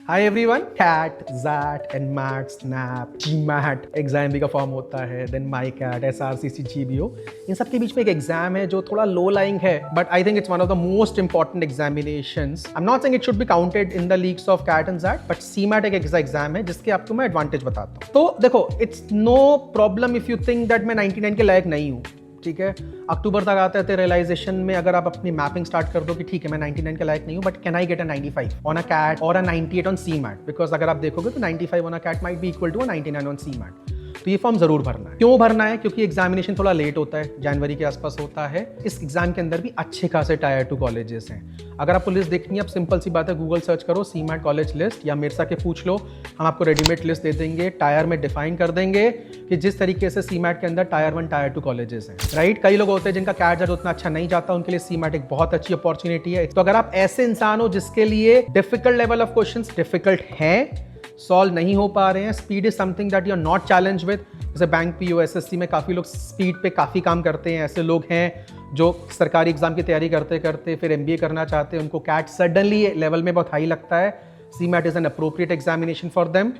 Hi everyone, CAT, XAT and MAT, SNAP, GMAT exam का form होता है, then my CAT, SRCC, GBO। इन सब के बीच में एक एग्जाम है जो थोड़ा लो लाइंग है, but I think it's one of the most important examinations. I am not saying it should be counted in the leagues of CAT and XAT, but CMAT एक ऐसा एग्जाम है जिसके आपको मैं एडवांटेज बताता हूँ। तो देखो, it's no problem if you think that मैं 99 के लायक नहीं हूँ, ठीक है। अक्टूबर तक आते थे रियलाइजेशन में, अगर आप अपनी मैपिंग स्टार्ट कर दो कि ठीक है मैं 99 के लायक नहीं हूं, but can I get a 95 on a CAT और अ 98 ऑन सीमैट, बिकॉज अगर आप देखोगे तो 95 on a CAT might be equal to a 99 on CMAT. तो ये फॉर्म जरूर भरना है। क्यों भरना है? क्योंकि एग्जामिनेशन थोड़ा लेट होता है, जनवरी के आसपास होता है। इस एग्जाम के अंदर भी अच्छे खासे टायर 2 कॉलेजेस हैं। अगर आपको लिस्ट देखनी है, अब सिंपल सी बात है, गूगल सर्च करो सीमैट कॉलेज लिस्ट या मेरे से पूछ लो, हम आपको रेडीमेड लिस्ट दे देंगे, टायर में डिफाइन कर देंगे कि जिस तरीके से सीमैट के अंदर टायर 1 टायर 2 कॉलेजेस हैं, राइट। कई लोग होते हैं जिनका कैट उतना अच्छा नहीं जाता, उनके लिए सीमैट एक बहुत अच्छी अपॉर्चुनिटी है। तो अगर आप ऐसे इंसान हो जिसके लिए difficult level of questions difficult हैं, सॉल्व नहीं हो पा रहे हैं, speed is something that you are not challenge with, जैसे बैंक PO SSC में काफ़ी लोग स्पीड पे काफ़ी काम करते हैं, ऐसे लोग हैं जो सरकारी एग्जाम की तैयारी करते करते फिर MBA करना चाहते हैं, उनको कैट सडनली लेवल में बहुत हाई लगता है। CMAT is an appropriate examination for them.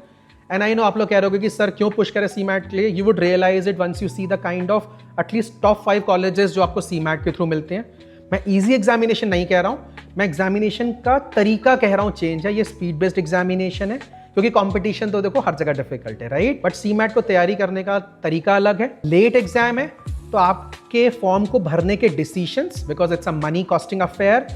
And I know आप लोग कह रहे होगे कि सर क्यों पुश करें सीमैट के लिए। You would realise it once you see the kind of at least top 5 colleges जो आपको सीमैट के थ्रू मिलते हैं। मैं ईजी एग्जामिनेशन नहीं कह रहा हूँ, मैं एग्जामिनेशन का तरीका कह रहा हूँ चेंज है। ये स्पीड बेस्ड एग्जामिनेशन है, क्योंकि कंपटीशन तो देखो हर जगह डिफिकल्ट है, राइट। बट सीमैट को तैयारी करने का तरीका अलग है। लेट एग्जाम है तो आपके फॉर्म को भरने के decisions, because it's a money costing affair,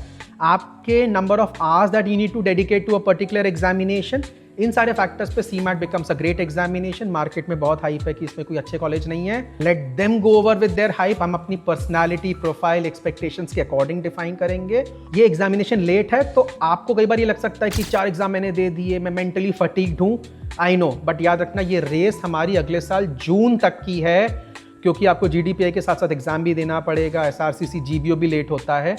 आपके number of hours that you need to dedicate to a particular examination, इन सारे फैक्टर्स पे CMAT becomes a great examination. Market में बहुत हाइप है कि इसमें कोई अच्छे कॉलेज नहीं है, let them go over with their hype. हम अपनी पर्सनालिटी, प्रोफाइल, एक्सपेक्टेशंस के अकॉर्डिंग डिफाइन करेंगे। ये एग्जामिनेशन लेट है तो आपको कई बार ये लग सकता है कि 4 एग्जाम मैंने दे दिए, मैं मेंटली फटीग्ड हूं, आई नो, बट याद रखना ये रेस हमारी अगले साल जून तक की है, क्योंकि आपको GDPI के साथ साथ एग्जाम भी देना पड़ेगा, SRCC GBO भी लेट होता है।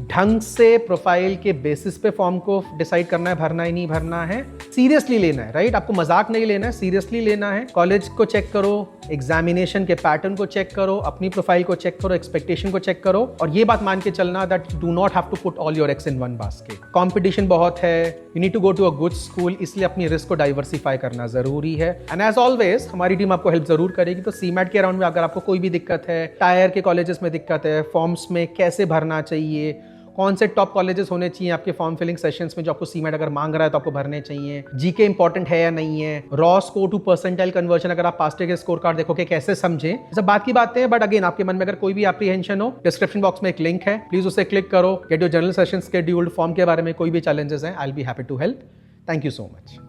ढंग से प्रोफाइल के बेसिस पे फॉर्म को डिसाइड करना है, भरना है नहीं भरना है, सीरियसली लेना है, राइट। आपको मजाक नहीं लेना है, सीरियसली लेना है। कॉलेज को चेक करो, एग्जामिनेशन के पैटर्न को चेक करो, अपनी प्रोफाइल को चेक करो, एक्सपेक्टेशन को चेक करो, और ये बात मान के चलना that you do not have to put all your eggs in one basket. Competition बहुत है, you need to go to a good school, इसलिए अपनी रिस्क को डाइवर्सिफाई करना जरूरी है। एंड एज ऑलवेज हमारी टीम आपको हेल्प जरूर करेगी। तो सीमैट के अराउंड में अगर आपको कोई भी दिक्कत है, टायर के कॉलेजेस में दिक्कत है, फॉर्म्स में कैसे भरना चाहिए, कौन से टॉप कॉलेजेस होने चाहिए आपके फॉर्म फिलिंग सेशंस में जो आपको सीमैट अगर मांग रहा है तो आपको भरने चाहिए, GK इंपॉर्टेंट है या नहीं है, raw score two percentile conversion अगर आप पास्ट के स्कोर कार्ड देखोगे कैसे समझें, सब बात की बातें हैं। बट अगेन आपके मन में अगर कोई भी एप्रीहेंशन हो, डिस्क्रिप्शन बॉक्स में एक लिंक है, प्लीज उसे क्लिक करो, get your general session scheduled. Form के बारे में कोई भी चैलेंजेस हैं, I will be happy to help. Thank you so much.